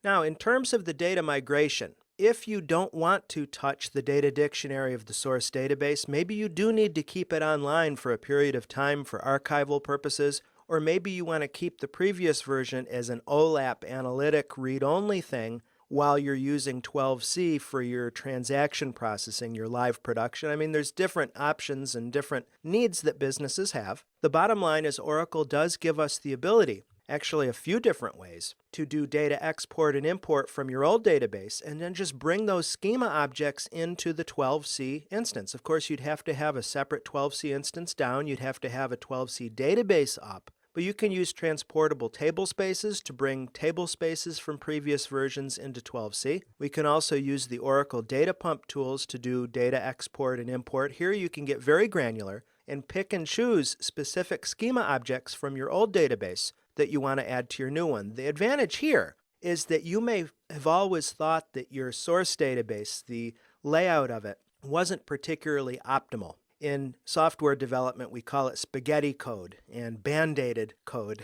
Now, in terms of the data migration, if you don't want to touch the data dictionary of the source database, maybe you do need to keep it online for a period of time for archival purposes, or maybe you want to keep the previous version as an OLAP analytic read-only thing while you're using 12c for your transaction processing, your live production. I mean, there's different options and different needs that businesses have. The bottom line is Oracle does give us the ability, actually a few different ways, to do data export and import from your old database and then just bring those schema objects into the 12c instance. Of course, you'd have to have a separate 12c instance down. You'd have to have a 12c database up. But you can use transportable table spaces to bring table spaces from previous versions into 12c. We can also use the Oracle Data Pump tools to do data export and import. Here you can get very granular and pick and choose specific schema objects from your old database that you want to add to your new one. The advantage here is that you may have always thought that your source database, the layout of it, wasn't particularly optimal. In software development, we call it spaghetti code and band-aided code,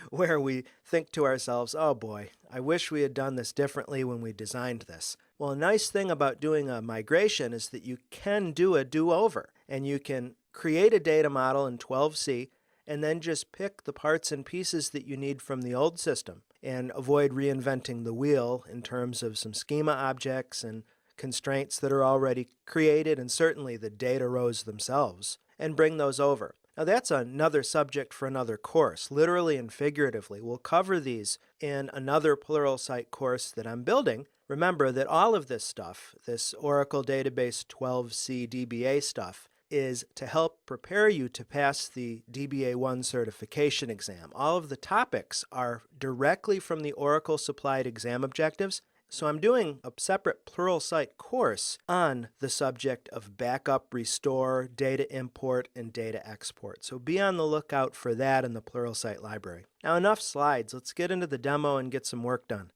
where we think to ourselves, oh boy, I wish we had done this differently when we designed this. Well, a nice thing about doing a migration is that you can do a do-over, and you can create a data model in 12c and then just pick the parts and pieces that you need from the old system and avoid reinventing the wheel in terms of some schema objects and constraints that are already created, and certainly the data rows themselves, and bring those over. Now that's another subject for another course, literally and figuratively. We'll cover these in another Pluralsight course that I'm building. Remember that all of this stuff, this Oracle Database 12c DBA stuff, is to help prepare you to pass the DBA1 certification exam. All of the topics are directly from the Oracle supplied exam objectives. So I'm doing a separate Pluralsight course on the subject of backup, restore, data import, and data export. So be on the lookout for that in the Pluralsight library. Now enough slides. Let's get into the demo and get some work done.